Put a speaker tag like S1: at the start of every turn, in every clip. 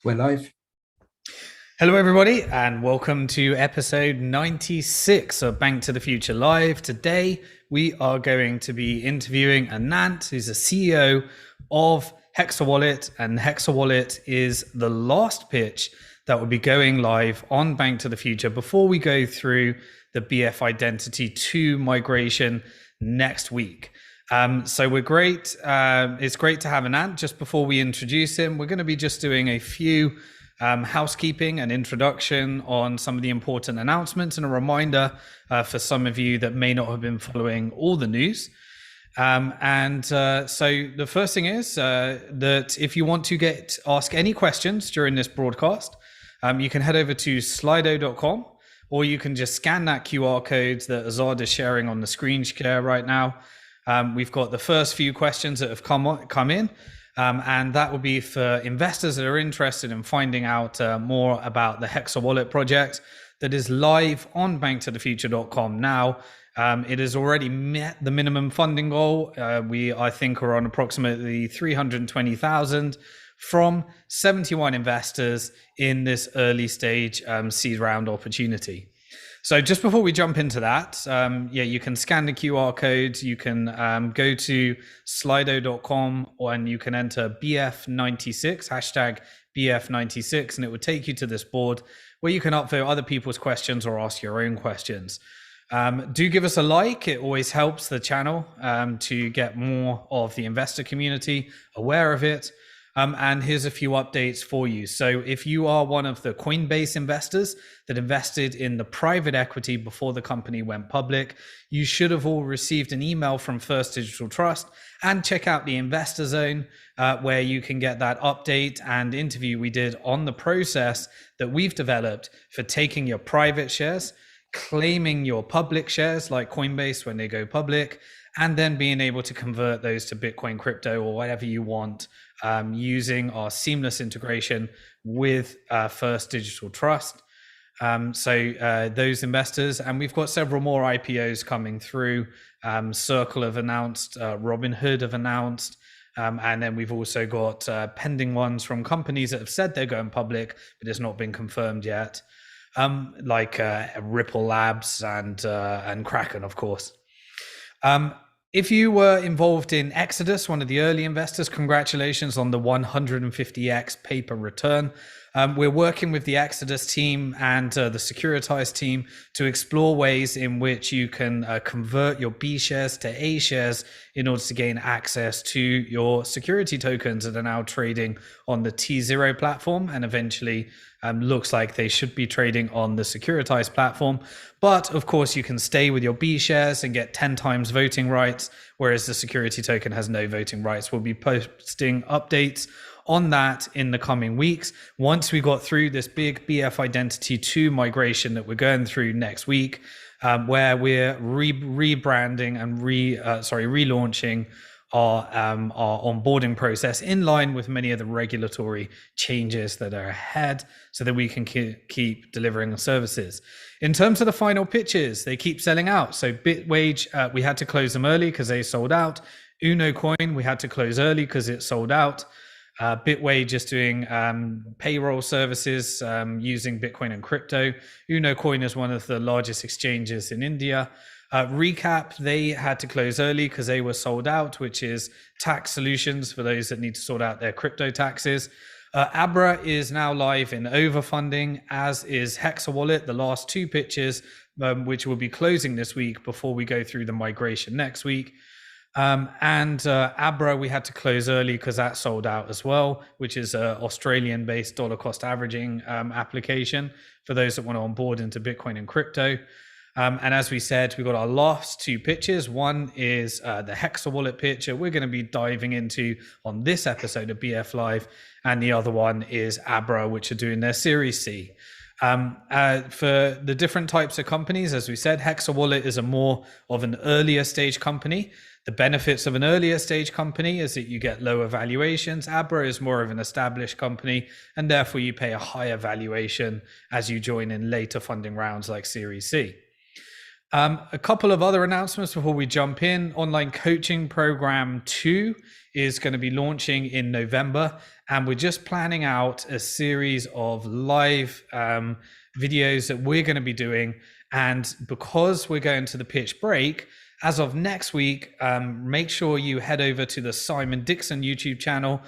S1: We're live.
S2: Hello, everybody, and welcome to episode 96 of Bank to the Future Live. Today, we are going to be interviewing Anant, who's the CEO of HexaWallet, and HexaWallet is the last pitch that will be going live on Bank to the Future before we go through the BF Identity 2 migration next week. So we're great. It's great to have Anant. Just before we introduce him, we're going to be just doing a few housekeeping and introduction on some of the important announcements and a reminder for some of you that may not have been following all the news. So the first thing is that if you want to ask any questions during this broadcast, you can head over to slido.com, or you can just scan that QR code that Azad is sharing on the screen share right now. We've got the first few questions that have come in. And that will be for investors that are interested in finding out more about the Hexa Wallet project that is live on BnkToTheFuture.com now. It has already met the minimum funding goal. I think, are on approximately 320,000 from 71 investors in this early stage seed round opportunity. So just before we jump into that, you can scan the QR code. You can go to slido.com and you can enter BF96, hashtag BF96, and it would take you to this board where you can upvote other people's questions or ask your own questions. Do give us a like. It always helps the channel to get more of the investor community aware of it. And here's a few updates for you. So if you are one of the Coinbase investors that invested in the private equity before the company went public, you should have all received an email from First Digital Trust, and check out the Investor Zone where you can get that update and interview we did on the process that we've developed for taking your private shares, claiming your public shares like Coinbase when they go public, and then being able to convert those to Bitcoin, crypto, or whatever you want, using our seamless integration with First Digital Trust. Those investors, and we've got several more IPOs coming through. Circle have announced, Robinhood have announced, and then we've also got pending ones from companies that have said they're going public, but it's not been confirmed yet, like Ripple Labs and Kraken, of course. If you were involved in Exodus, one of the early investors, congratulations on the 150x paper return. We're working with the Exodus team and the Securitize team to explore ways in which you can convert your B shares to A shares in order to gain access to your security tokens that are now trading on the T0 platform, and eventually looks like they should be trading on the Securitize platform. But of course, you can stay with your B shares and get 10 times voting rights, whereas the security token has no voting rights. We'll be posting updates on that in the coming weeks. Once we got through this big BF Identity 2 migration that we're going through next week, where we're rebranding and relaunching our onboarding process in line with many of the regulatory changes that are ahead, so that we can keep delivering the services. In terms of the final pitches, they keep selling out. So BitWage, we had to close them early because they sold out. Unocoin, we had to close early because it sold out. BitWage is doing payroll services using Bitcoin and crypto. Unocoin is one of the largest exchanges in India. Recap, they had to close early because they were sold out, which is tax solutions for those that need to sort out their crypto taxes. Abra is now live in overfunding, as is HexaWallet, the last two pitches, which will be closing this week before we go through the migration next week. Abra, we had to close early because that sold out as well, which is an Australian-based dollar cost averaging application for those that want to onboard into Bitcoin and crypto. And as we said, we've got our last two pitches. One is the Hexa Wallet pitch we're going to be diving into on this episode of BF Live. And the other one is Abra, which are doing their Series C. For the different types of companies, as we said, Hexa Wallet is a more of an earlier stage company. The benefits of an earlier stage company is that you get lower valuations. Abra is more of an established company, and therefore you pay a higher valuation as you join in later funding rounds like Series C. A couple of other announcements before we jump in. Online Coaching Program 2 is going to be launching in November, and we're just planning out a series of live videos that we're going to be doing. And because we're going to the pitch break, as of next week, make sure you head over to the Simon Dixon YouTube channel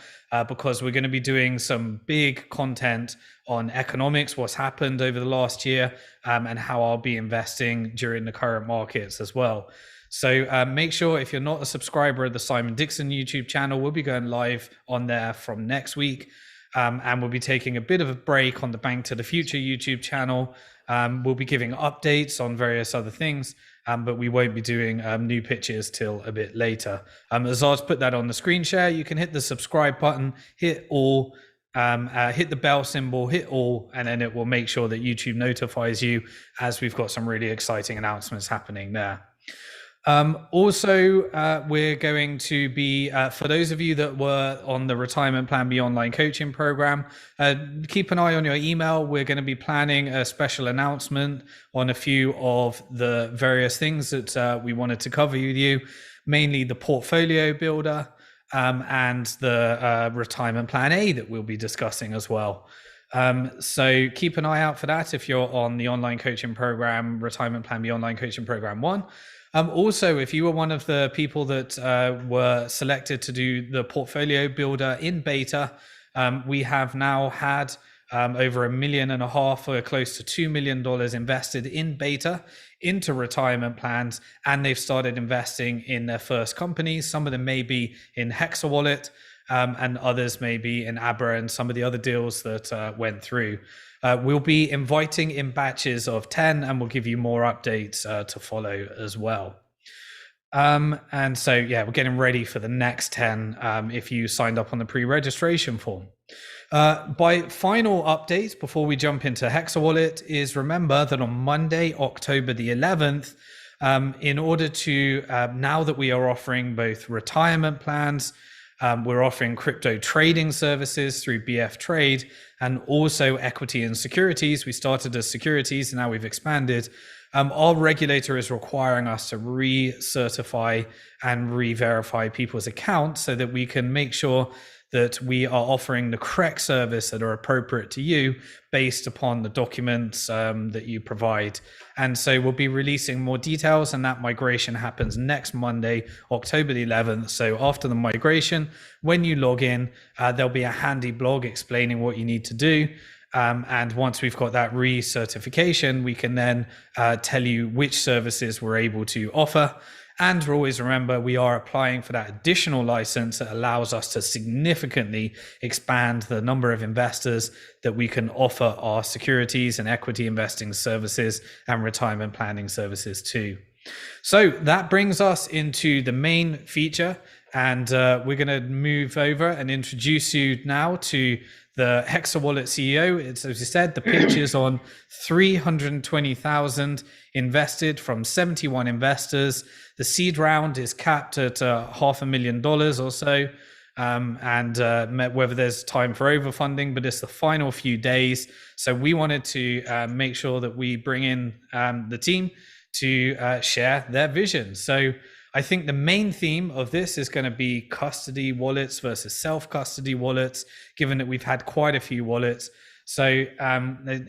S2: because we're going to be doing some big content on economics, what's happened over the last year, and how I'll be investing during the current markets as well. So make sure if you're not a subscriber of the Simon Dixon YouTube channel, we'll be going live on there from next week. And we'll be taking a bit of a break on the Bank to the Future YouTube channel. We'll be giving updates on various other things, but we won't be doing new pitches till a bit later. Azar's put that on the screen share. You can hit the subscribe button, hit all, hit the bell symbol, hit all, and then it will make sure that YouTube notifies you as we've got some really exciting announcements happening there. Also, we're going to be, for those of you that were on the Retirement Plan B online coaching program, keep an eye on your email. We're going to be planning a special announcement on a few of the various things that we wanted to cover with you, mainly the portfolio builder and the Retirement Plan A that we'll be discussing as well. So keep an eye out for that if you're on the online coaching program, Retirement Plan B online coaching program 1. Also, if you were one of the people that were selected to do the portfolio builder in beta, we have now had over $1.5 million or close to $2 million invested in beta into retirement plans, and they've started investing in their first companies. Some of them may be in HexaWallet, and others may be in Abra and some of the other deals that went through. We'll be inviting in batches of 10, and we'll give you more updates to follow as well. And so, yeah, we're getting ready for the next 10 if you signed up on the pre-registration form. By final updates before we jump into HexaWallet is remember that on Monday, October the 11th, in order to, now that we are offering both retirement plans, we're offering crypto trading services through BF Trade and also equity and securities. We started as securities and now we've expanded. Our regulator is requiring us to recertify and re-verify people's accounts so that we can make sure that we are offering the correct service that are appropriate to you based upon the documents that you provide. And so we'll be releasing more details, and that migration happens next Monday, October the 11th. So after the migration, when you log in, there'll be a handy blog explaining what you need to do. And once we've got that recertification, we can then tell you which services we're able to offer. And always remember, we are applying for that additional license that allows us to significantly expand the number of investors that we can offer our securities and equity investing services and retirement planning services to. So that brings us into the main feature, and we're going to move over and introduce you now to the HexaWallet CEO. It's, as you said, the pitch is on 320,000 invested from 71 investors. The seed round is capped at $500,000 or so, and whether there's time for overfunding, but it's the final few days. So we wanted to make sure that we bring in the team to share their vision. So I think the main theme of this is going to be custody wallets versus self-custody wallets, given that we've had quite a few wallets. So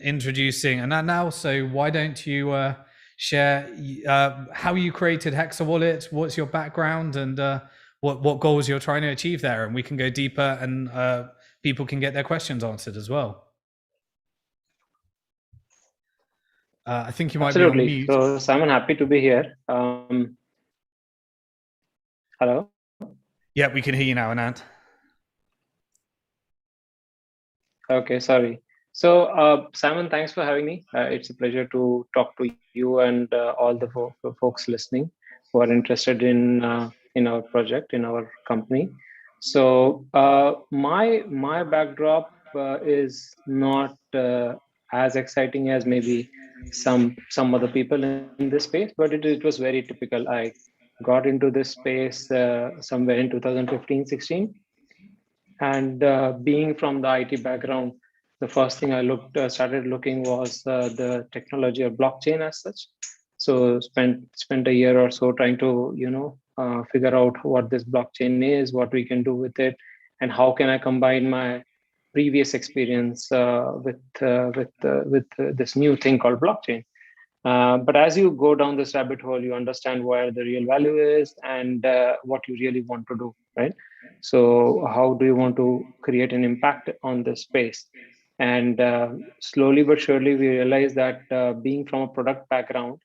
S2: introducing Anant now. So why don't you share how you created HexaWallet, what's your background, and what goals you're trying to achieve there, and we can go deeper and people can get their questions answered as well. I think you might be on mute.
S1: So Simon, happy to be here. Hello?
S2: Yeah, we can hear you now, Anant.
S1: Okay, sorry. So Simon, thanks for having me. It's a pleasure to talk to you and all the folks listening who are interested in our project, in our company. So my backdrop is not as exciting as maybe some other people in this space, but it was very typical. I got into this space somewhere in 2015-16, and being from the IT background, the first thing I started looking was the technology of blockchain as such. So spent a year or so trying to figure out what this blockchain is, what we can do with it, and how can I combine my previous experience with this new thing called blockchain. But as you go down this rabbit hole, you understand where the real value is and what you really want to do, right? So, how do you want to create an impact on this space? And slowly but surely, we realize that being from a product background,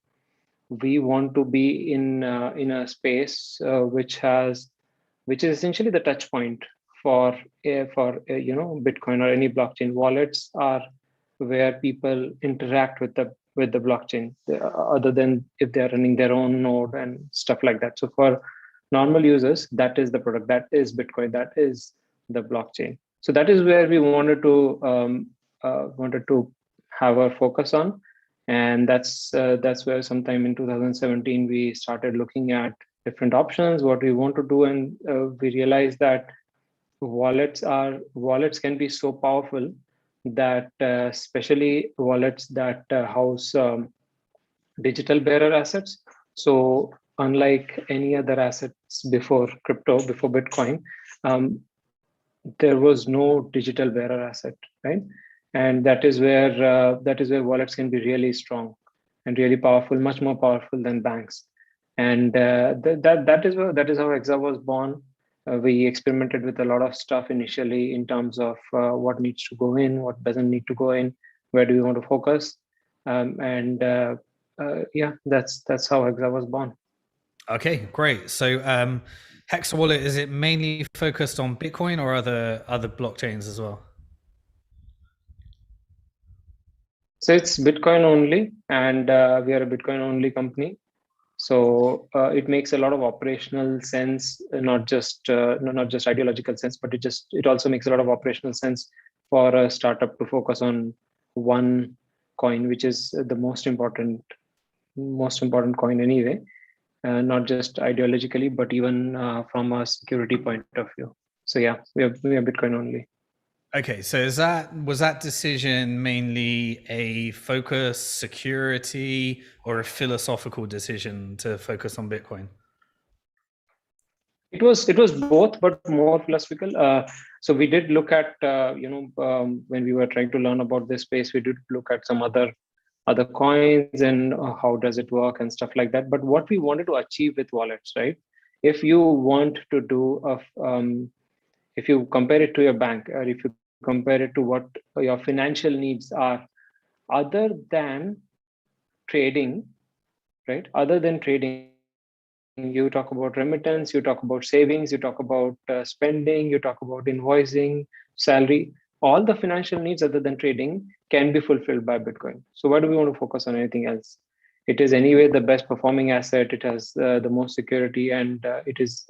S1: we want to be in a space which is essentially the touch point for Bitcoin or any blockchain. Wallets are where people interact with the blockchain, other than if they're running their own node and stuff like that. So for normal users, that is the product, that is Bitcoin, that is the blockchain. So that is where we wanted to have our focus on, and that's where sometime in 2017 we started looking at different options, what we want to do, and we realized that wallets can be so powerful that especially wallets that house digital bearer assets. So unlike any other assets before crypto, before Bitcoin, um, there was no digital bearer asset, right? And that is where wallets can be really strong and really powerful, much more powerful than banks. And that is how Hexa was born. We experimented with a lot of stuff initially in terms of what needs to go in, what doesn't need to go in, where do we want to focus, and yeah, that's how Hexa was born.
S2: Okay, great. So HexaWallet, is it mainly focused on Bitcoin or other blockchains as well?
S1: So it's Bitcoin only, and we are a Bitcoin only company. So it makes a lot of operational sense, not just ideological sense, but it also makes a lot of operational sense for a startup to focus on one coin, which is the most important coin anyway, not just ideologically, but even from a security point of view. So yeah, we are Bitcoin only.
S2: Okay, so was that decision mainly a focus, security, or a philosophical decision to focus on Bitcoin?
S1: It was both, but more philosophical. So we did look at when we were trying to learn about this space, we did look at some other coins and how does it work and stuff like that. But what we wanted to achieve with wallets, right? If you want to do if you compare it to your bank, or if you compare it to what your financial needs are, other than trading, right? Other than trading, you talk about remittance, you talk about savings, you talk about spending, you talk about invoicing, salary. All the financial needs other than trading can be fulfilled by Bitcoin. So why do we want to focus on anything else? It is anyway the best performing asset. It has the most security, and it is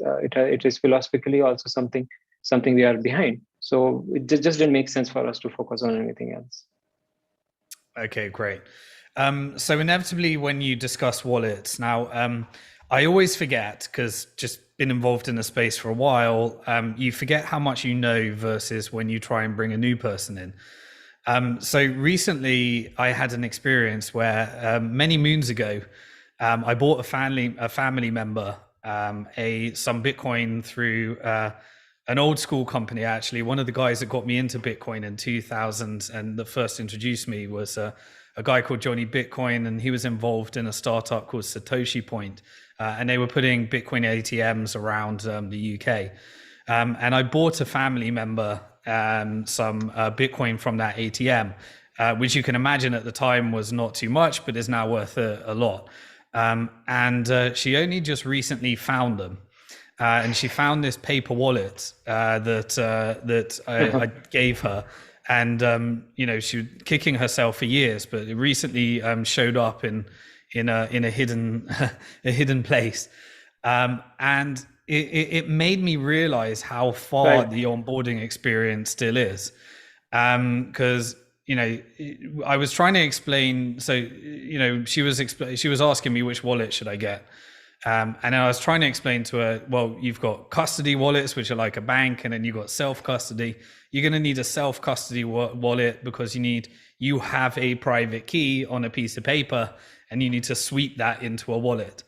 S1: philosophically also something we are behind. So it just didn't make sense for us to focus on anything else.
S2: Okay, great. So inevitably, when you discuss wallets, now I always forget, because just been involved in the space for a while, you forget how much you know versus when you try and bring a new person in. So recently, I had an experience where many moons ago, I bought a family member some Bitcoin through an old school company. Actually, one of the guys that got me into Bitcoin in 2000 and that first introduced me was a guy called Johnny Bitcoin, and he was involved in a startup called Satoshi Point, and they were putting Bitcoin ATMs around the UK. And I bought a family member some Bitcoin from that ATM, which you can imagine at the time was not too much, but is now worth a lot. And she only just recently found them. And she found this paper wallet that I gave her, and she was kicking herself for years, but it recently showed up in a hidden a hidden place, and it made me realize how far
S1: Right.
S2: the onboarding experience still is, because I was trying to explain. So she was asking me which wallet should I get. And I was trying to explain to her, well, you've got custody wallets, which are like a bank, and then you've got self-custody. You're going to need a self-custody wallet because you have a private key on a piece of paper, and you need to sweep that into a wallet.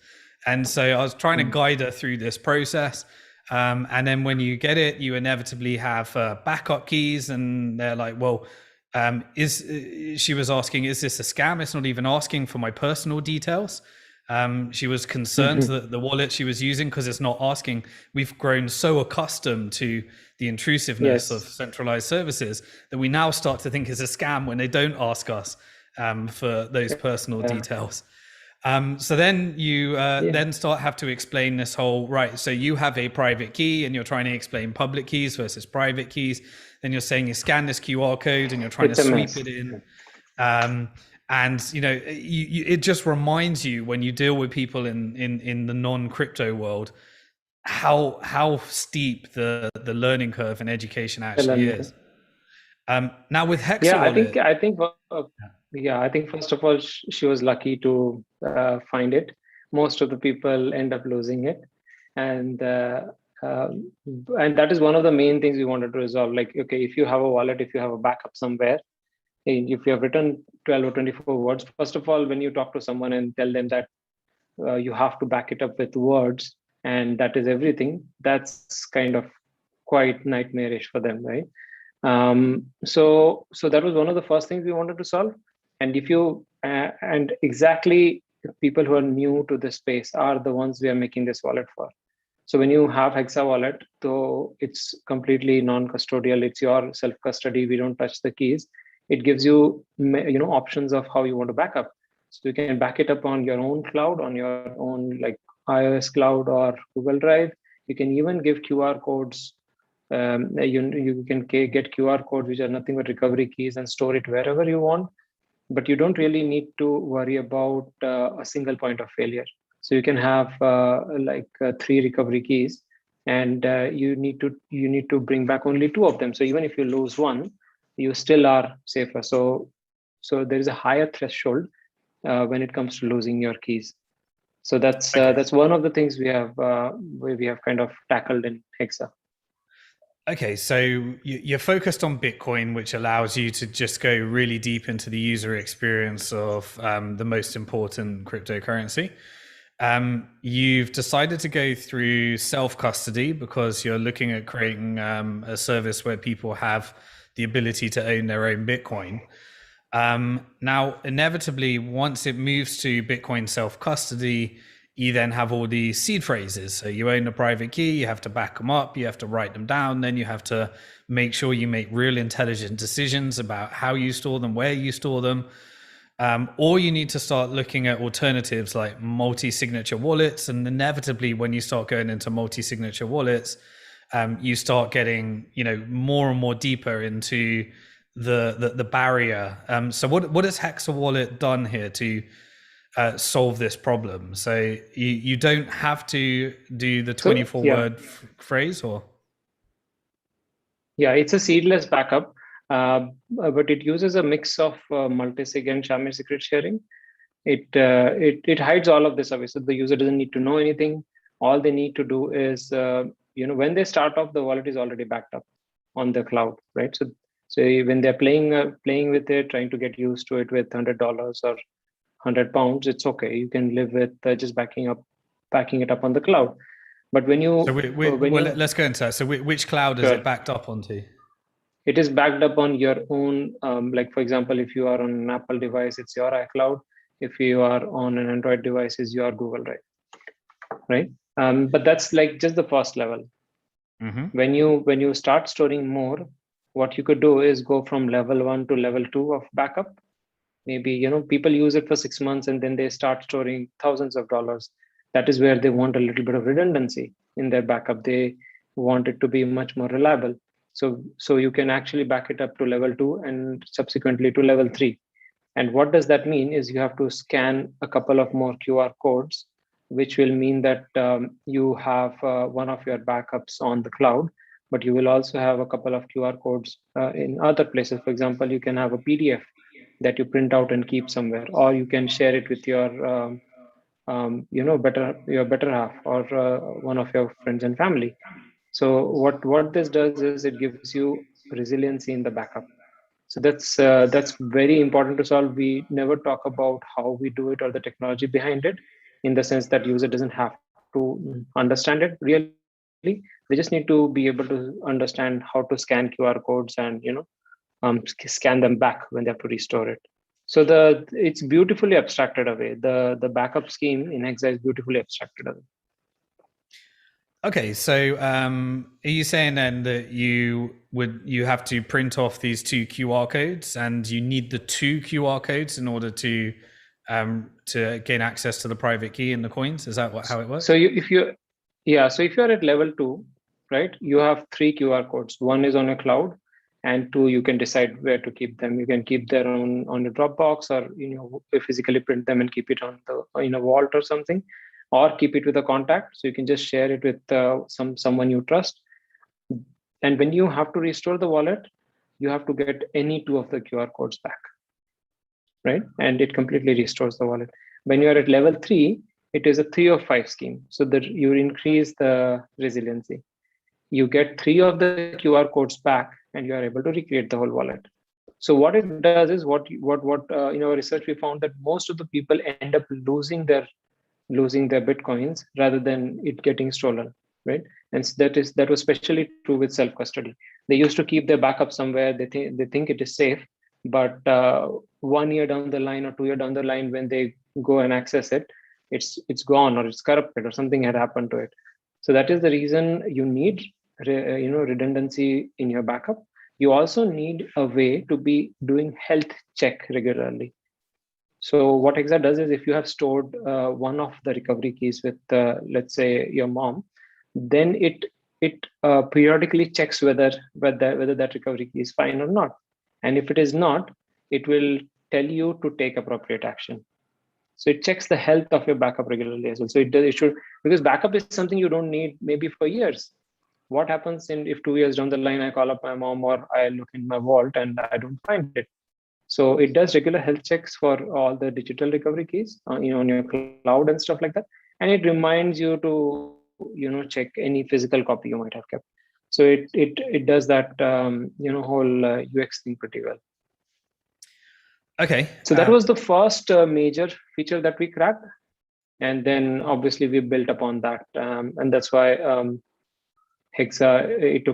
S2: And so I was trying to guide her through this process. And then when you get it, you inevitably have backup keys, and they're like, well, she was asking, is this a scam? It's not even asking for my personal details. She was concerned that the wallet she was using, because it's not asking, we've grown so accustomed to the intrusiveness of centralized services that we now start to think it's a scam when they don't ask us for those personal details. So then you then have to explain this whole, right, so you have a private key and you're trying to explain public keys versus private keys. Then you're saying you scan this QR code and you're trying to sweep it in. And it just reminds you, when you deal with people in the non-crypto world, how steep the learning curve and education actually is. Now with HexaWallet,
S1: I think first of all, she was lucky to find it. Most of the people end up losing it, and that is one of the main things we wanted to resolve. Like, okay, if you have a wallet, if you have a backup somewhere, if you have written 12 or 24 words, first of all, when you talk to someone and tell them that you have to back it up with words and that is everything, that's kind of quite nightmarish for them, right? So that was one of the first things we wanted to solve. And if you and exactly people who are new to this space are the ones we are making this wallet for. So when you have Hexa wallet, though it's completely non-custodial, it's your self-custody, we don't touch the keys. It gives you options of how you want to back up. So you can back it up on your own cloud, on your own like iOS cloud or Google Drive. You can even give QR codes. You can get QR codes which are nothing but recovery keys and store it wherever you want. But you don't really need to worry about a single point of failure. So you can have 3 recovery keys, and you need to bring back only 2 of them. So even if you lose one, you still are safer. So there is a higher threshold when it comes to losing your keys. So that's one of the things we have kind of tackled in Hexa.
S2: Okay, so you're focused on Bitcoin, which allows you to just go really deep into the user experience of the most important cryptocurrency. You've decided to go through self-custody because you're looking at creating a service where people have the ability to own their own Bitcoin. Now, inevitably, once it moves to Bitcoin self-custody, you then have all these seed phrases. So you own a private key, you have to back them up, you have to write them down, then you have to make sure you make real intelligent decisions about how you store them, where you store them. Or you need to start looking at alternatives like multi-signature wallets. And inevitably, when you start going into multi-signature wallets, you start getting, more and more deeper into the barrier. So what has HexaWallet done here to solve this problem? So you don't have to do the 24-word phrase, or?
S1: Yeah, it's a seedless backup, but it uses a mix of multi-sig and shared secret sharing. It hides all of this away, so the user doesn't need to know anything. All they need to do is, when they start off, the wallet is already backed up on the cloud, right? So when they're playing with it, trying to get used to it with $100 or £100, it's okay. You can live with just backing it up on the cloud. But when you
S2: let's go into that. So which cloud is it backed up onto?
S1: It is backed up on your own. Like for example, if you are on an Apple device, it's your iCloud. If you are on an Android device, it's your Google Drive, right? But that's like just the first level. Mm-hmm. When you start storing more, what you could do is go from level 1 to level 2 of backup. Maybe people use it for 6 months and then they start storing thousands of dollars. That is where they want a little bit of redundancy in their backup. They want it to be much more reliable. So you can actually back it up to level 2 and subsequently to level 3. And what does that mean is you have to scan a couple of more QR codes, which will mean that you have one of your backups on the cloud, but you will also have a couple of QR codes in other places. For example, you can have a PDF that you print out and keep somewhere, or you can share it with your your better half or one of your friends and family. So what this does is it gives you resiliency in the backup. So that's very important to solve. We never talk about how we do it or the technology behind it, in the sense that user doesn't have to understand it really. They just need to be able to understand how to scan QR codes and scan them back when they have to restore it. So it's beautifully abstracted away. The backup scheme in Hexa is beautifully abstracted away.
S2: Okay, so are you saying then that you have to print off these two QR codes, and you need the two QR codes in order to gain access to the private key and the coins? Is that how it works?
S1: So if you're at level 2, right, you have 3 QR codes. One is on a cloud, and 2, you can decide where to keep them. You can keep them on a Dropbox, or physically print them and keep it on the in a vault or something, or keep it with a contact. So you can just share it with someone you trust. And when you have to restore the wallet, you have to get any 2 of the QR codes back, right? And it completely restores the wallet. When you are at level 3, it is a 3 of 5 scheme, so that you increase the resiliency. You get 3 of the QR codes back, and you are able to recreate the whole wallet. So what it does is, what in our research we found that most of the people end up losing their bitcoins rather than it getting stolen, right? And that was especially true with self custody. They used to keep their backup somewhere. They think it is safe, but 1 year down the line or 2 year down the line, when they go and access it, it's gone, or it's corrupted, or something had happened to it. So that is the reason you need redundancy in your backup. You also need a way to be doing health check regularly. So what Hexa does is, if you have stored one of the recovery keys with, let's say, your mom, then it periodically checks whether that recovery key is fine or not. And if it is not, it will tell you to take appropriate action. So it checks the health of your backup regularly as well. So it should, because backup is something you don't need maybe for years. What happens if 2 years down the line I call up my mom, or I look in my vault and I don't find it? So it does regular health checks for all the digital recovery keys, on your cloud and stuff like that, and it reminds you to check any physical copy you might have kept. So it does that whole UX thing pretty well.
S2: Okay.
S1: So that was the first major feature that we cracked, and then obviously we built upon that, and that's why Hexa, it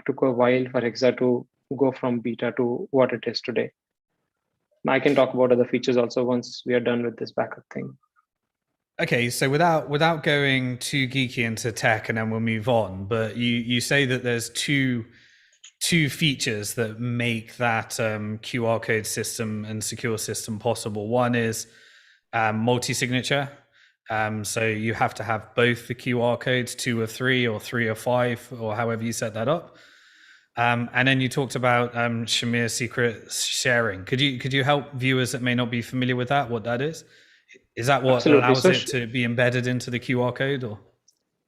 S1: took a while for Hexa to go from beta to what it is today. I can talk about other features also once we are done with this backup thing.
S2: Okay, so without going too geeky into tech, and then we'll move on. But you say that there's two features that make that QR code system and secure system possible. One is multi-signature. So you have to have both the QR codes, 2 or 3 or 3 or 5, or however you set that up. And then you talked about Shamir secret sharing. Could you help viewers that may not be familiar with that, what that is? Is that what allows it to be embedded into the QR code? Or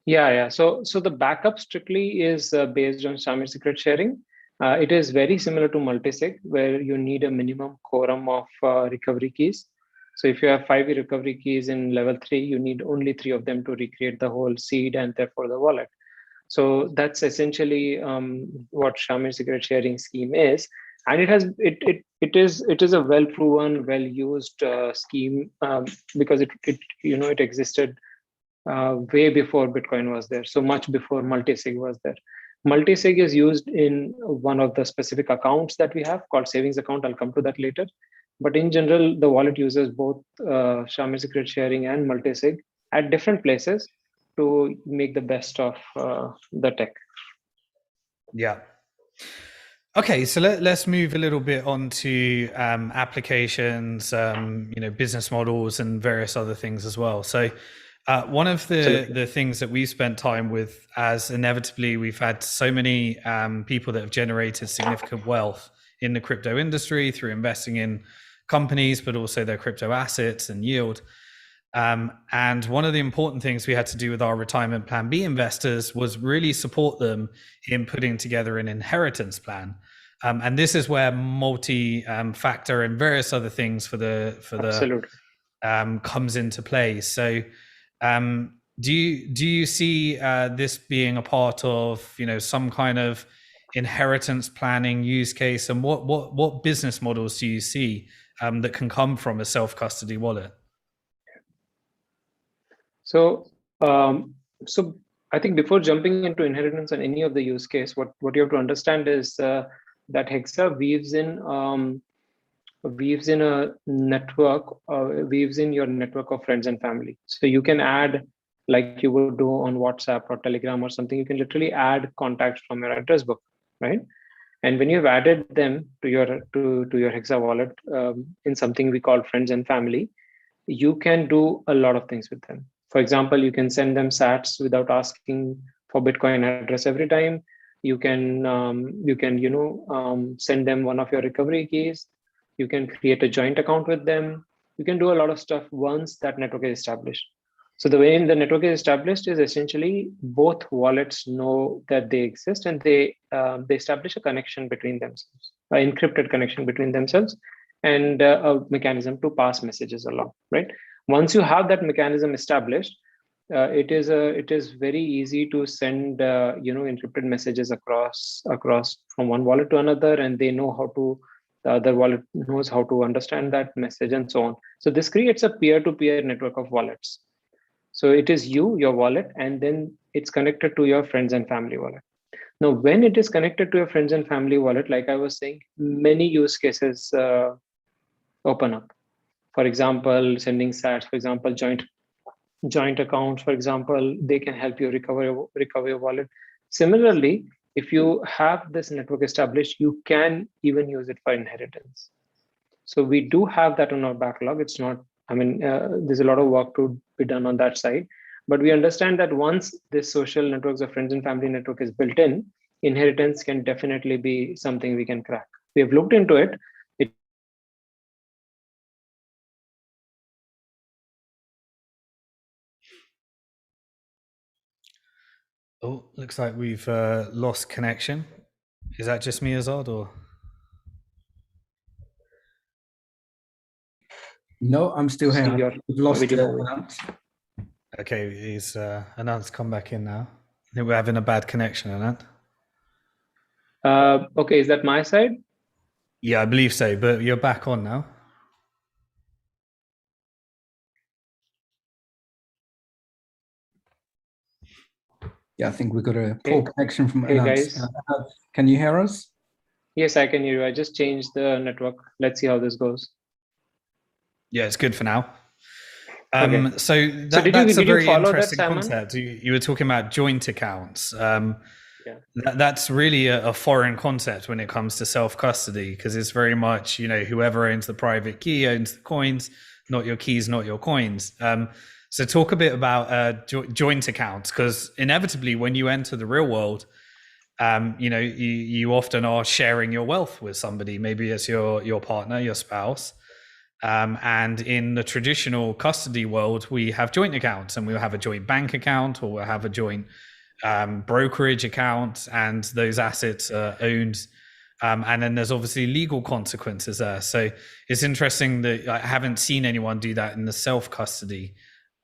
S1: yeah. So the backup strictly is based on Shamir secret sharing. It is very similar to multisig, where you need a minimum quorum of recovery keys. So if you have 5 recovery keys in level 3, you need only 3 of them to recreate the whole seed and therefore the wallet. So that's essentially what Shamir secret sharing scheme is, and it is a well proven, well used scheme, because it existed way before Bitcoin was there, so much before multisig was there. Multisig is used in one of the specific accounts that we have called savings account. I'll come to that later. But in general, the wallet uses both Shamir secret sharing and multisig at different places to make the best of the tech.
S2: Yeah. Okay, so let's move a little bit on to applications, business models, and various other things as well. So one of the things that we spent time with, as inevitably we've had so many people that have generated significant wealth in the crypto industry through investing in companies, but also their crypto assets and yield. And one of the important things we had to do with our retirement plan B investors was really support them in putting together an inheritance plan. And this is where multi-factor and various other things for the comes into play. So do you see this being a part of some kind of inheritance planning use case, and what business models do you see that can come from a self-custody wallet?
S1: So, so I think before jumping into inheritance and any of the use case, what you have to understand is that Hexa weaves in a network, weaves in your network of friends and family. So you can add, like you would do on WhatsApp or Telegram or something, you can literally add contacts from your address book, right? And when you've added them to your Hexa wallet in something we call friends and family, you can do a lot of things with them. For example, you can send them sats without asking for Bitcoin address every time. You can send them one of your recovery keys. You can create a joint account with them. You can do a lot of stuff once that network is established. So the way the network is established is essentially both wallets know that they exist, and they establish a connection between themselves, an encrypted connection between themselves, and a mechanism to pass messages along. Right. Once you have that mechanism established, it is very easy to send encrypted messages across from one wallet to another, and they know how to. The other wallet knows how to understand that message, and so on. So this creates a peer-to-peer network of wallets. So it is you, your wallet, and then it's connected to your friends and family wallet. Now, when it is connected to your friends and family wallet, like I was saying, many use cases open up. For example, sending sats, for example, joint accounts, for example, they can help you recover your wallet. Similarly, if you have this network established, you can even use it for inheritance. So we do have that on our backlog. It's not, there's a lot of work to be done on that side, but we understand that once this social networks of friends and family network is built in, inheritance can definitely be something we can crack. We have looked into it.
S2: Oh, looks like we've lost connection. Is that just me, Azad, or?
S3: No, I'm still here. We've lost Anant.
S2: Okay, he's Anant's come back in now. I think we're having a bad connection, Anant.
S1: Okay, is that my side?
S2: Yeah, I believe so, but you're back on now.
S3: Yeah, I think we got a poor connection from
S1: Hey
S3: Anant.
S1: guys.
S3: Can you hear us?
S1: Yes, I can hear you. I just changed the network. Let's see how this goes.
S2: Yeah, it's good for now.
S1: Okay.
S2: So that's a very interesting
S1: that,
S2: concept. You were talking about joint accounts. That's really a foreign concept when it comes to self-custody, because it's very much, whoever owns the private key owns the coins, not your keys, not your coins. So talk a bit about joint accounts, because inevitably when you enter the real world, you often are sharing your wealth with somebody, maybe it's your partner, your spouse. And in the traditional custody world, we have joint accounts, and we'll have a joint bank account, or we'll have a joint brokerage account, and those assets are owned. And then there's obviously legal consequences there. So it's interesting that I haven't seen anyone do that in the self-custody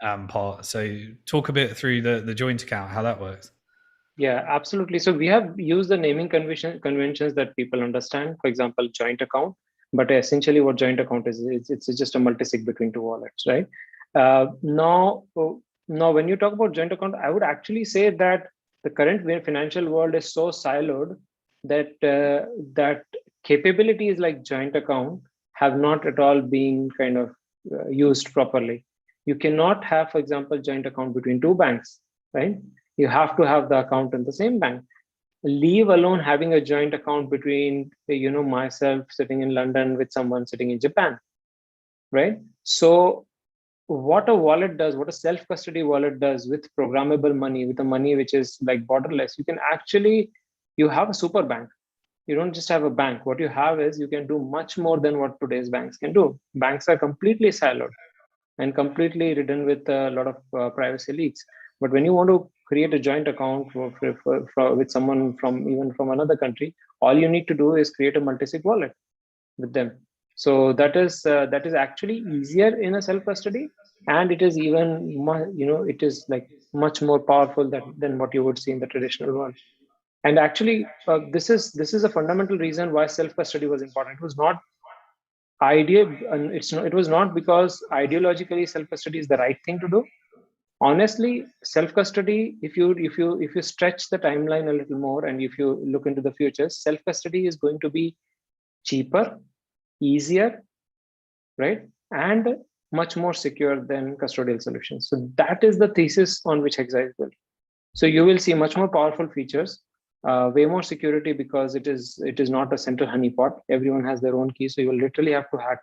S2: part. So talk a bit through the joint account, how that works.
S1: Yeah, absolutely. So we have used the naming conventions that people understand. For example, joint account. But essentially, what joint account is, it's just a multisig between two wallets, right? Now, when you talk about joint account, I would actually say that the current financial world is so siloed that that capabilities like joint account have not at all been kind of used properly. You cannot have, for example, joint account between two banks, right? You have to have the account in the same bank. Leave alone having a joint account between myself sitting in London with someone sitting in Japan, right? So what a wallet does, what a self-custody wallet does with programmable money, with a money which is like borderless, you have a super bank. You don't just have a bank. What you have is you can do much more than what today's banks can do. Banks are completely siloed and completely ridden with a lot of privacy leaks. But when you want to create a joint account with someone from another country, all you need to do is create a multi-sig wallet with them. So that is actually easier in a self custody, and it is even it is like much more powerful than what you would see in the traditional one. And actually, this is a fundamental reason why self custody was important. It was not idea, and it was not because ideologically self custody is the right thing to do. Honestly, self custody, if you stretch the timeline a little more, and if you look into the future, self custody is going to be cheaper, easier, right, and much more secure than custodial solutions. So that is the thesis on which Hexa is built. So you will see much more powerful features, way more security, because it is not a central honeypot. Everyone has their own key, so you will literally have to hack.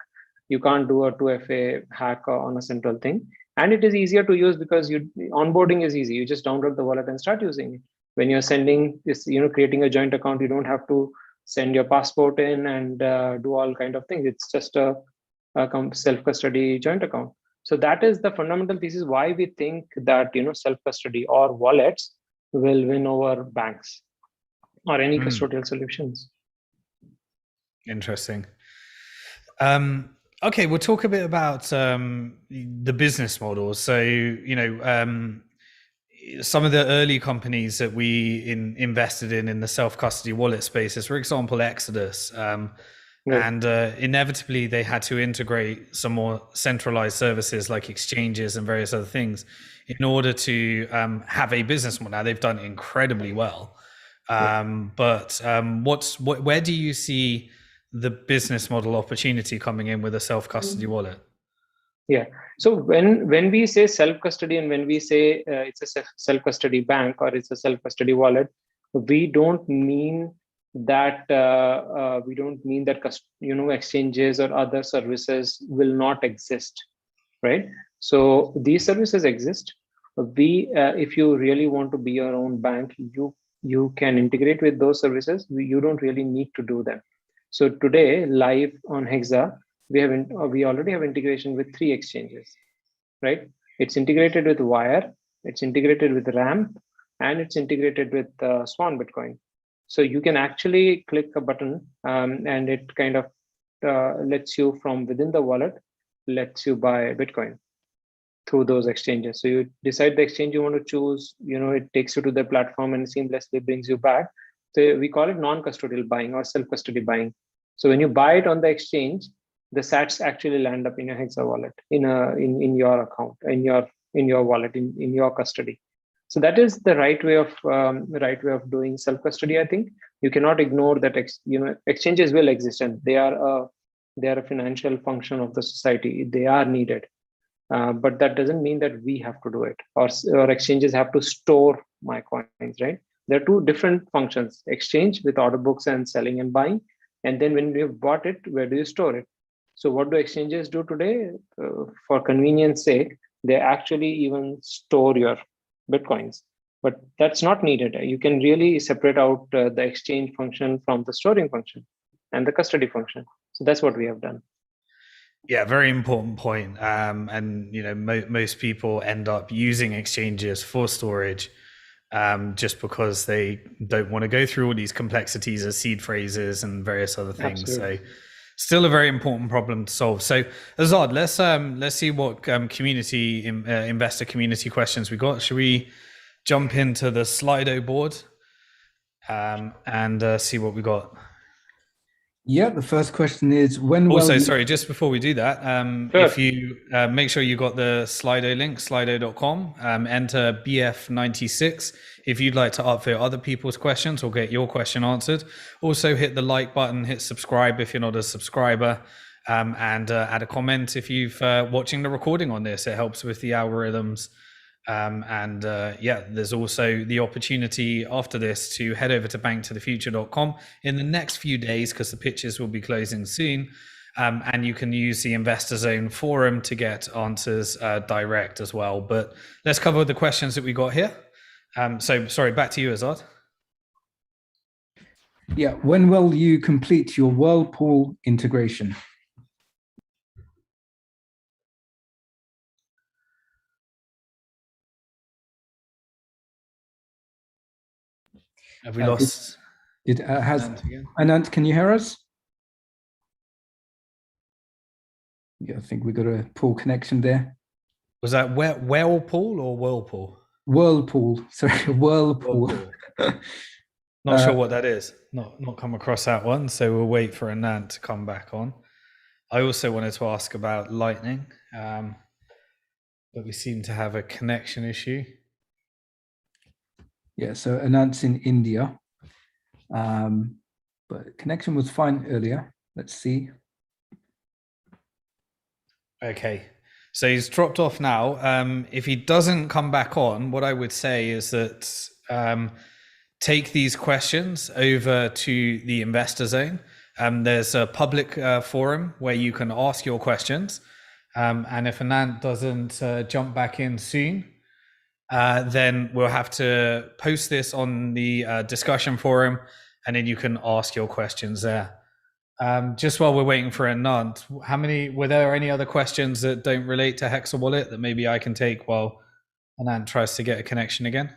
S1: You can't do a 2FA hack on a central thing, and it is easier to use because onboarding is easy. You just download the wallet and start using it. When you're sending this, creating a joint account, you don't have to send your passport in and do all kind of things. It's just a self custody joint account. So that is the fundamental thesis why we think that self custody or wallets will win over banks or any custodial solutions.
S2: Interesting. Okay, we'll talk a bit about the business models. So some of the early companies that we invested in the self custody wallet spaces, for example, Exodus.
S1: Right.
S2: And inevitably, they had to integrate some more centralized services like exchanges and various other things in order to have a business model. Now, they've done incredibly well. But where do you see the business model opportunity coming in with a self-custody wallet?
S1: Yeah. So when we say self-custody, and when we say it's a self-custody bank or it's a self-custody wallet, we don't mean that exchanges or other services will not exist, right? So these services exist. If you really want to be your own bank, you can integrate with those services. You don't really need to do them. So today, live on Hexa, we already have integration with 3 exchanges, right? It's integrated with Wire, it's integrated with Ramp, and it's integrated with Swan Bitcoin. So you can actually click a button, and it kind of lets you, from within the wallet, lets you buy Bitcoin through those exchanges. So you decide the exchange you want to choose, it takes you to the platform and seamlessly brings you back. So we call it non-custodial buying or self-custody buying. So when you buy it on the exchange, the sats actually land up in your Hexa wallet, in your account, in your wallet, in your custody. So that is the right way of doing self-custody. I think you cannot ignore that. Exchanges will exist, and they are a financial function of the society. They are needed. But that doesn't mean that we have to do it, or exchanges have to store my coins, right? There are 2 different functions: exchange with order books and selling and buying, and then when you've bought it, where do you store it? So what do exchanges do today? For convenience sake, they actually even store your Bitcoins, but that's not needed. You can really separate out the exchange function from the storing function and the custody function. So that's what we have done.
S2: Yeah, very important point. And most people end up using exchanges for storage, just because they don't want to go through all these complexities of seed phrases and various other things.
S1: Absolutely.
S2: So, still a very important problem to solve. So, Azad, let's see what investor community questions we got. Should we jump into the Slido board and see what we got?
S3: Yeah, the first question is when
S2: Also,
S3: will
S2: sorry, just before we do that,
S1: Sure.
S2: if you make sure you got the Slido link, slido.com, enter BF96 if you'd like to upvote other people's questions or get your question answered. Also, hit the like button, hit subscribe if you're not a subscriber, and add a comment if you've watching the recording on this. It helps with the algorithms. There's also the opportunity after this to head over to BnkToTheFuture.com in the next few days, because the pitches will be closing soon. And you can use the Investor Zone forum to get answers direct as well. But let's cover the questions that we got here. So sorry, back to you, Azad.
S3: Yeah, when will you complete your Whirlpool integration?
S2: Have we lost?
S3: Anant, can you hear us? Yeah, I think we got a poor connection there.
S2: Was that Whirlpool or Whirlpool?
S3: Whirlpool. Sorry, Whirlpool.
S2: Whirlpool. Not sure what that is. Not come across that one. So we'll wait for Anant to come back on. I also wanted to ask about Lightning, but we seem to have a connection issue.
S3: Yeah, so Anant's in India, but connection was fine earlier. Let's see.
S2: Okay, so he's dropped off now. If he doesn't come back on, what I would say is that take these questions over to the Investor Zone. There's a public forum where you can ask your questions. And if Anant doesn't jump back in soon, then we'll have to post this on the discussion forum, and then you can ask your questions there. Just while we're waiting for Anant, were there any other questions that don't relate to HexaWallet that maybe I can take while Anant tries to get a connection again?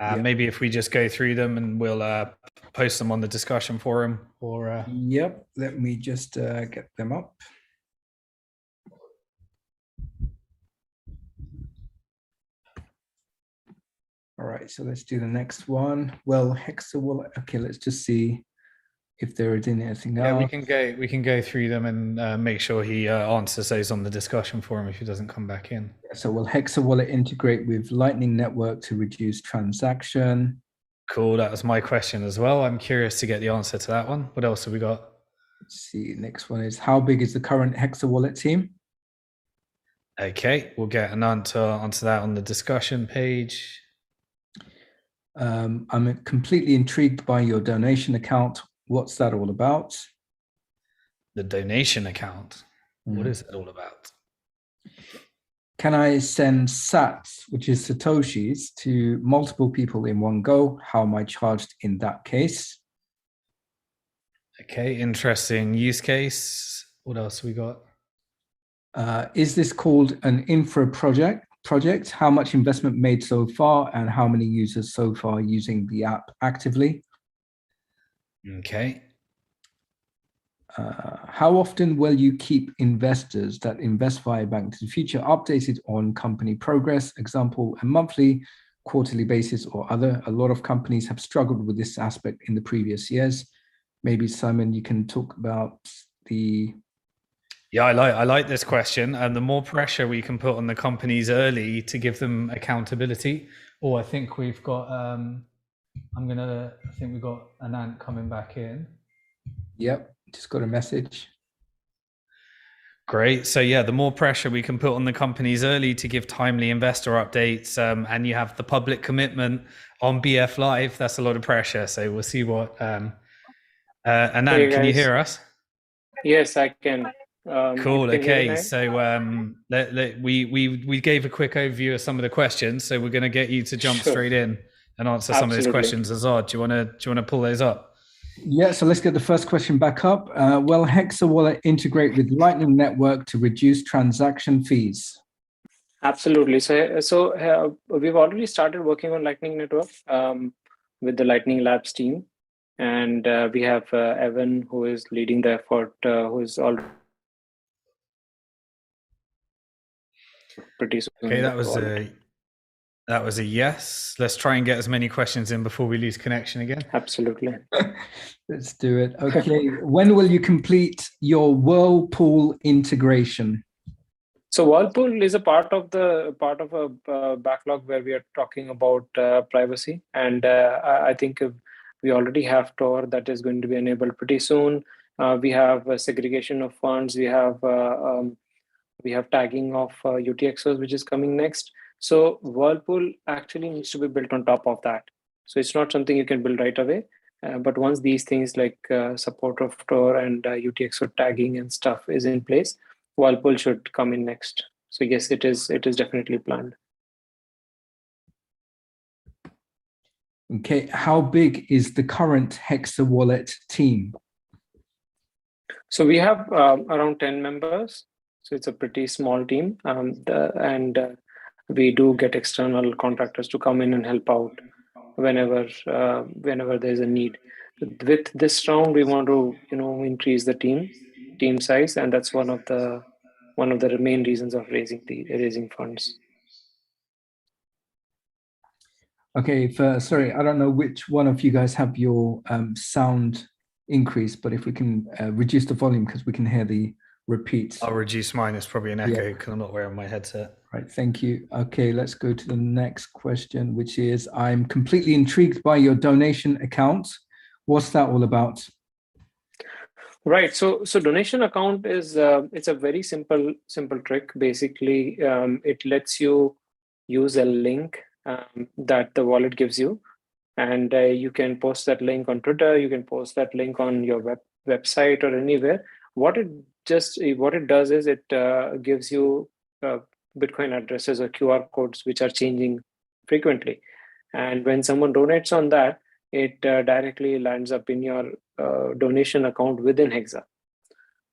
S3: Yep.
S2: Maybe if we just go through them and we'll post them on the discussion forum, or
S3: Yep, let me just get them up. All right, so let's do the next one. Well, HexaWallet. Okay, let's just see if there is anything else.
S2: Yeah, we can go through them and make sure he answers those on the discussion forum if he doesn't come back in.
S3: So will HexaWallet integrate with Lightning Network to reduce transaction?
S2: Cool, that was my question as well. I'm curious to get the answer to that one. What else have we got?
S3: Let's see, next one is, how big is the current HexaWallet team?
S2: Okay, we'll get Anant to answer that on the discussion page.
S3: I'm completely intrigued by your donation account. What's that all about?
S2: The donation account. What is it all about?
S3: Can I send sats, which is Satoshis, to multiple people in one go? How am I charged in that case?
S2: Okay, interesting use case. What else we got?
S3: Is this called an infra project? How much investment made so far, and how many users so far using the app actively?
S2: Okay.
S3: How often will you keep investors that invest via Bank to the Future updated on company progress? Example, a monthly, quarterly basis or other. A lot of companies have struggled with this aspect in the previous years. Maybe Simon, you can talk about the...
S2: Yeah, I like this question, and the more pressure we can put on the companies early to give them accountability. Oh, I think we've got I think we've got Anant coming back in.
S3: Yep, just got a message.
S2: Great. So yeah, the more pressure we can put on the companies early to give timely investor updates, and you have the public commitment on BF Live, that's a lot of pressure. So we'll see what Anant,
S1: Hey,
S2: can you
S1: guys.
S2: hear us?
S1: Yes, I can.
S2: Cool.
S1: You can hear me
S2: Okay.
S1: now?
S2: So we gave a quick overview of some of the questions. So we're going to get you to jump
S1: Sure.
S2: straight in and answer some of those
S1: Absolutely.
S2: questions. Azad, do you want to pull those up?
S3: Yeah, so let's get the first question back up. Will HexaWallet integrate with Lightning Network to reduce transaction fees?
S1: Absolutely. So we've already started working on Lightning Network with the Lightning Labs team, and we have Evan, who is leading the effort, who is already pretty soon.
S2: Okay, that was a yes. Let's try and get as many questions in before we lose connection again.
S1: Absolutely.
S3: Let's do it. Okay, when will you complete your Whirlpool integration?
S1: So Whirlpool is a part of a backlog where we are talking about privacy, and I think we already have Tor that is going to be enabled pretty soon. We have a segregation of funds. We have tagging of UTXOs, which is coming next. So Whirlpool actually needs to be built on top of that. So it's not something you can build right away. But once these things like support of Tor and UTXO tagging and stuff is in place, Whirlpool should come in next. So yes, it is definitely planned.
S3: Okay, how big is the current HexaWallet team?
S1: So we have around 10 members. So it's a pretty small team. We do get external contractors to come in and help out whenever there's a need. With this round, we want to increase the team, team size, and that's one of the main reasons of raising funds.
S3: Okay, sorry, I don't know which one of you guys have your sound increased, but if we can reduce the volume because we can hear the repeats.
S2: I'll reduce mine. It's probably an echo because I'm not wearing my headset.
S3: Right, thank you. Okay, let's go to the next question, which is, I'm completely intrigued by your donation account. What's that all about?
S1: Right. So donation account is it's a very simple trick. Basically, it lets you use a link that the wallet gives you, and you can post that link on Twitter. You can post that link on your website or anywhere. What it does is it gives you Bitcoin addresses or QR codes which are changing frequently, and when someone donates on that, it directly lands up in your donation account within Hexa.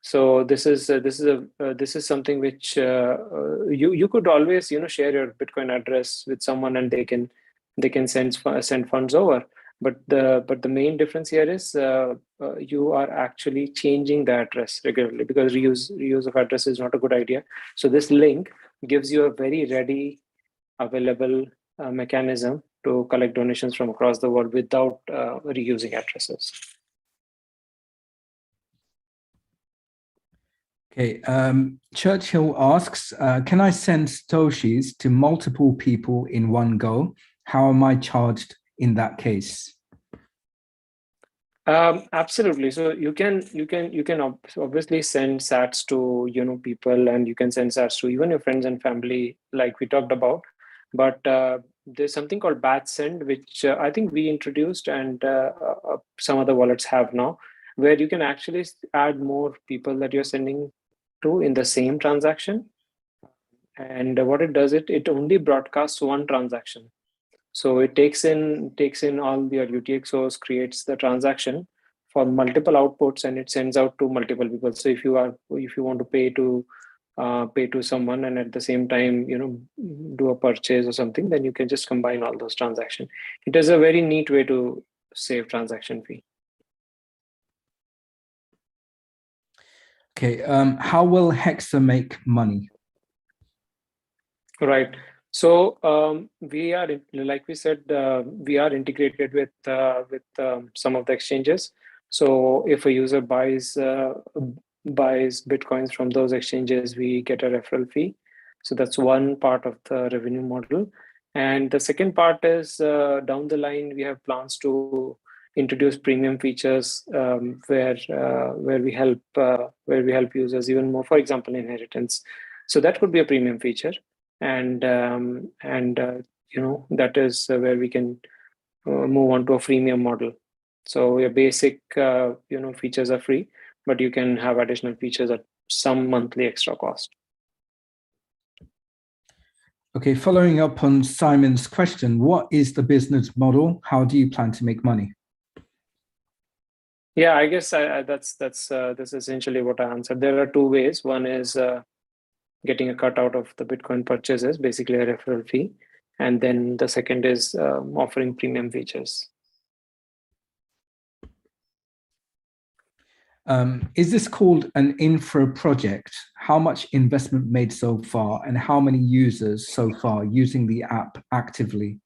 S1: So this is something which you could always share your Bitcoin address with someone and they can send funds over. But the main difference here is you are actually changing the address regularly, because reuse of address is not a good idea. So this link gives you a very ready, available mechanism to collect donations from across the world without reusing addresses.
S3: Okay, Churchill asks, can I send Satoshis to multiple people in one go? How am I charged in that case?
S1: Absolutely. So you can obviously send sats to people, and you can send sats to even your friends and family, like we talked about. But there's something called batch send, which I think we introduced, and some other wallets have now, where you can actually add more people that you're sending to in the same transaction. And what it does, it only broadcasts one transaction. So it takes in all your UTXOs, creates the transaction for multiple outputs, and it sends out to multiple people. So if you want to pay to someone, and at the same time do a purchase or something, then you can just combine all those transactions. It is a very neat way to save transaction fee.
S3: Okay, how will Hexa make money?
S1: Right. So we are, like we said, we are integrated with some of the exchanges. So if a user buys Bitcoins from those exchanges, we get a referral fee. So that's one part of the revenue model. And the second part is down the line, we have plans to introduce premium features where we help users even more. For example, inheritance. So that could be a premium feature, and that is where we can move on to a freemium model. So your basic features are free, but you can have additional features at some monthly extra cost.
S3: Okay, following up on Simon's question, what is the business model? How do you plan to make money?
S1: Yeah, I guess that's essentially what I answered. There are two ways. One is getting a cut out of the Bitcoin purchases, basically a referral fee. And then the second is offering premium features.
S3: Is this called an infra project? How much investment made so far, and how many users so far using the app actively?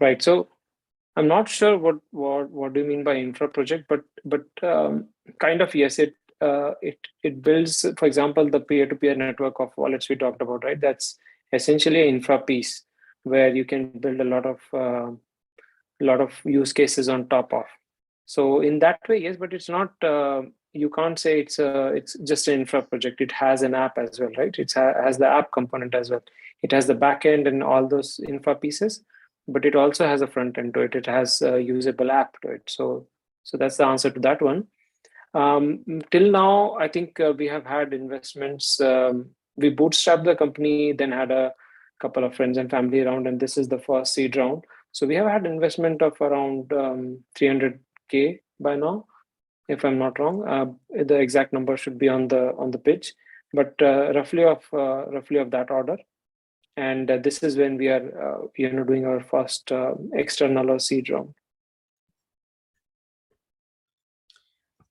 S1: Right. So I'm not sure what do you mean by infra project, but kind of, yes. It builds, for example, the peer-to-peer network of wallets we talked about, right? That's essentially an infra piece where you can build a lot of use cases on top of. So in that way, yes, but it's not. You can't say it's just an infra project. It has an app as well, right? It has the app component as well. It has the backend and all those infra pieces, but it also has a front end to it. It has a usable app to it. So that's the answer to that one. Till now, I think we have had investments. We bootstrapped the company, then had a couple of friends and family around, and this is the first seed round. So we have had investment of around 300K by now, if I'm not wrong. The exact number should be on the pitch, but roughly of that order. And this is when we are doing our first external or seed round.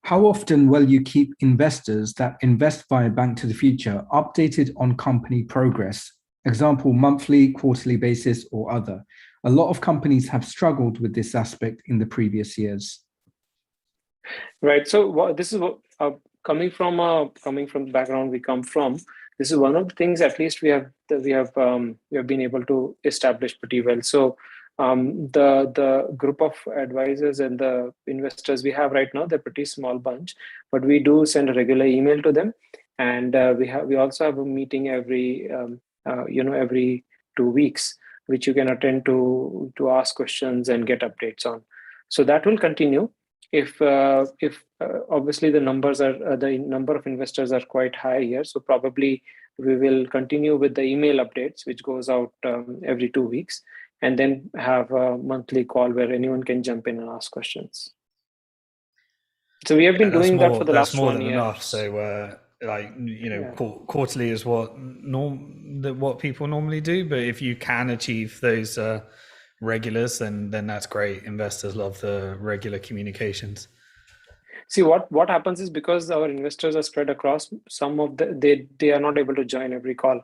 S3: How often will you keep investors that invest via Bank to the Future updated on company progress? Example, monthly, quarterly basis, or other. A lot of companies have struggled with this aspect in the previous years.
S1: Right. So this is what coming from the background we come from. This is one of the things, at least we have been able to establish pretty well. So the group of advisors and the investors we have right now, they're pretty small bunch, but we do send a regular email to them, and we also have a meeting every 2 weeks, which you can attend to ask questions and get updates on. So that will continue. If obviously the number of investors are quite high here, so probably we will continue with the email updates, which goes out every 2 weeks, and then have a monthly call where anyone can jump in and ask questions. So we have been doing that for the last 1 year.
S2: Enough. So quarterly is what people normally do, but if you can achieve those regulars, then that's great. Investors love the regular communications.
S1: See, what happens is, because our investors are spread across, some of they are not able to join every call,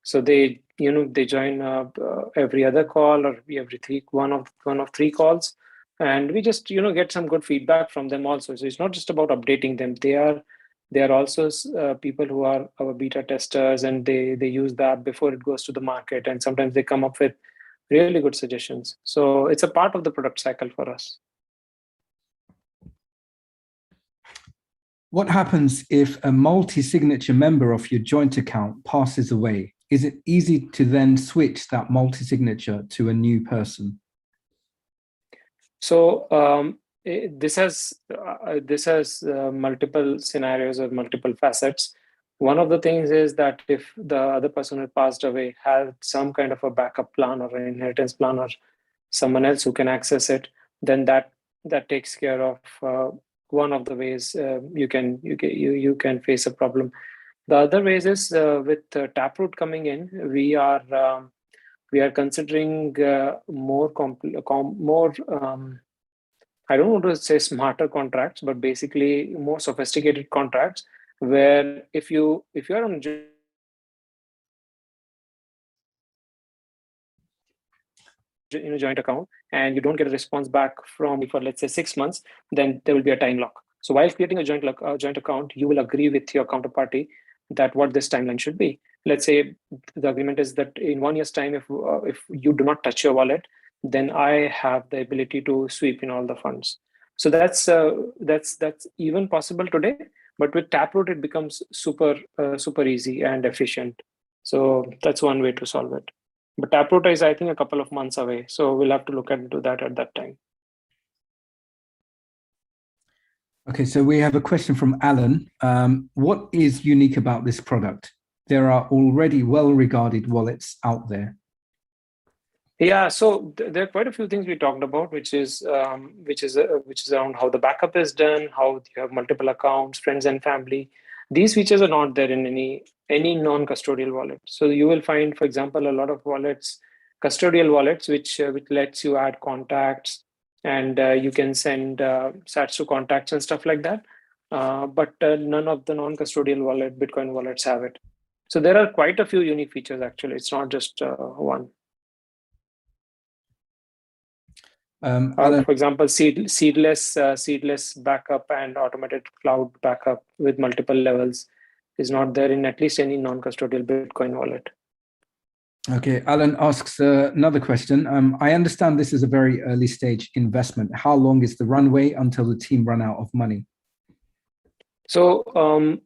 S1: so they join every other call, or every one of 3 calls, and we just get some good feedback from them also. So it's not just about updating them. They are also people who are our beta testers, and they use the app before it goes to the market, and sometimes they come up with really good suggestions. So it's a part of the product cycle for us.
S3: What happens if a multi-signature member of your joint account passes away? Is it easy to then switch that multi-signature to a new person?
S1: So this has multiple scenarios or multiple facets. One of the things is that if the other person who passed away had some kind of a backup plan or an inheritance plan, or someone else who can access it, then that takes care of one of the ways you can face a problem. The other ways is with Taproot coming in, we are considering more I don't want to say smarter contracts, but basically more sophisticated contracts, where if you are on a joint account and you don't get a response back from for, let's say, 6 months, then there will be a time lock. So while creating a joint account, you will agree with your counterparty that what this timeline should be. Let's say the agreement is that in 1 year's time, if you do not touch your wallet, then I have the ability to sweep in all the funds. So that's even possible today, but with Taproot it becomes super easy and efficient. So that's one way to solve it. But Taproot is, I think, a couple of months away, so we'll have to look into that at that time.
S3: Okay, so we have a question from Alan. What is unique about this product? There are already well-regarded wallets out there.
S1: Yeah, so there are quite a few things we talked about, which is around how the backup is done, how you have multiple accounts, friends and family. These features are not there in any non-custodial wallet. So you will find, for example, a lot of wallets, custodial wallets, which lets you add contacts, and you can send sats to contacts and stuff like that. But none of the non-custodial Bitcoin wallets have it. So there are quite a few unique features, actually. It's not just one. For example, seedless backup and automated cloud backup with multiple levels is not there in at least any non-custodial Bitcoin wallet.
S3: Okay, Alan asks another question. I understand this is a very early stage investment. How long is the runway until the team run out of money?
S1: So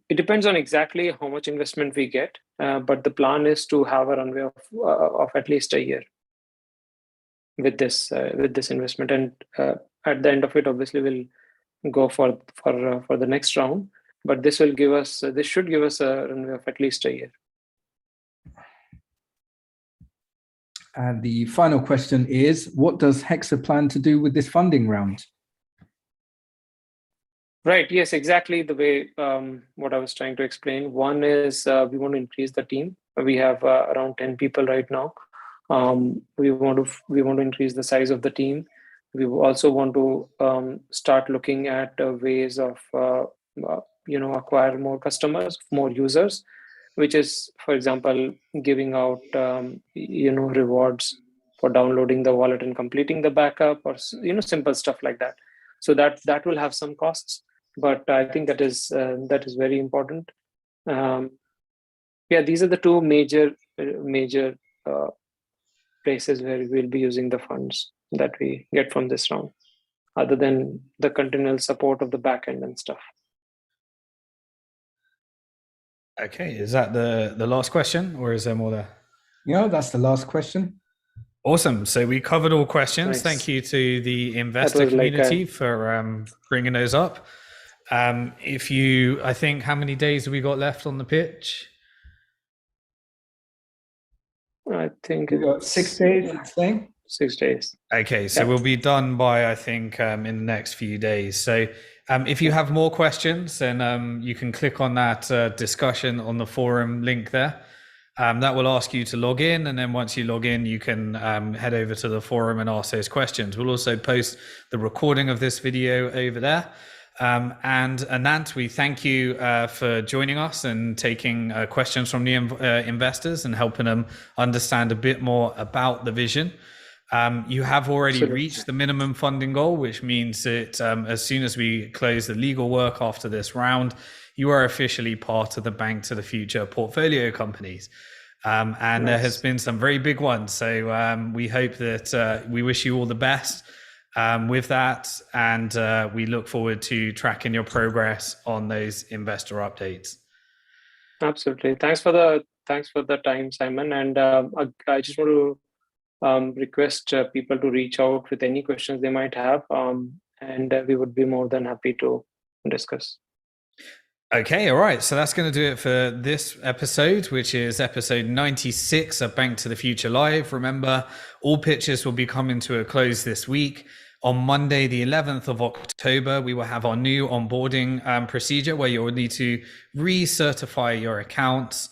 S1: it depends on exactly how much investment we get, but the plan is to have a runway of at least a year with this investment, and at the end of it, obviously we'll go for the next round. But this should give us a runway of at least a year.
S3: And the final question is, what does Hexa plan to do with this funding round?
S1: Right. Yes, exactly the way what I was trying to explain. One is we want to increase the team. We have around 10 people right now. We want to increase the size of the team. we also want to start looking at ways of acquire more customers, more users, which is, for example, giving out rewards for downloading the wallet and completing the backup, or simple stuff like that. So that will have some costs, but I think that is very important. Yeah, these are the two major uh, places where we'll be using the funds that we get from this round, other than the continual support of the backend and stuff.
S2: Okay, is that the last question, or is there more there?
S3: Yeah, that's the last question.
S2: Awesome. So we covered all questions.
S1: Nice.
S2: Thank you to the investor community for bringing those up. I think, how many days have we got left on the pitch?
S1: I think
S3: We got 6 days, it's saying.
S1: 6 days.
S2: Okay, so we'll be done by, I think, in the next few days. So if you have more questions, then you can click on that discussion on the forum link there. That will ask you to log in, and then once you log in, you can head over to the forum and ask those questions. We'll also post the recording of this video over there. And Anant, we thank you for joining us and taking questions from the investors and helping them understand a bit more about the vision. You have already reached the minimum funding goal, which means that as soon as we close the legal work after this round, you are officially part of the Bank to the Future portfolio companies. And there has been some very big ones. So we hope that we wish you all the best with that. And we look forward to tracking your progress on those investor updates.
S1: Absolutely. Thanks for the time, Simon. And I just want to request people to reach out with any questions they might have, and we would be more than happy to discuss.
S2: Okay, all right. So that's going to do it for this episode, which is episode 96 of Bank to the Future Live. Remember, all pitches will be coming to a close this week. On Monday, the 11th of October, we will have our new onboarding procedure where you will need to recertify your accounts.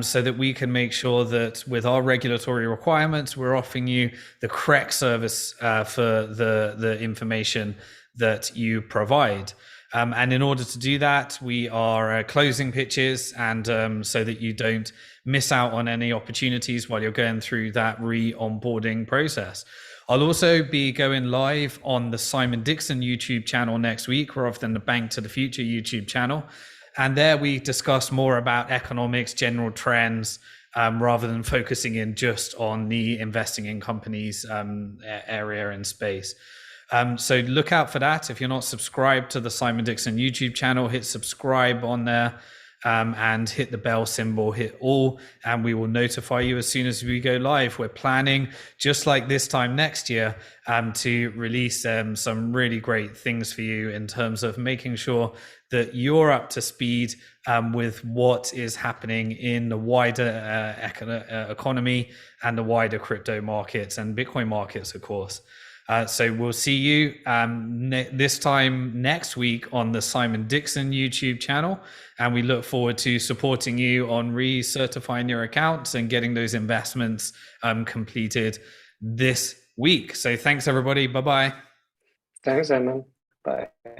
S2: So that we can make sure that with our regulatory requirements, we're offering you the correct service for the information that you provide. And in order to do that, we are closing pitches, and so that you don't miss out on any opportunities while you're going through that re-onboarding process. I'll also be going live on the Simon Dixon YouTube channel next week, rather than the Bank to the Future YouTube channel. And there we discuss more about economics, general trends, rather than focusing in just on the investing in companies area and space. So look out for that. If you're not subscribed to the Simon Dixon YouTube channel, hit subscribe on there, and hit the bell symbol, hit all, and we will notify you as soon as we go live. We're planning, just like this time next year, to release some really great things for you in terms of making sure that you're up to speed with what is happening in the wider economy and the wider crypto markets and Bitcoin markets, of course. So we'll see you this time next week on the Simon Dixon YouTube channel. And we look forward to supporting you on recertifying your accounts and getting those investments completed this week. So thanks, everybody. Bye-bye.
S1: Thanks, Simon. Bye.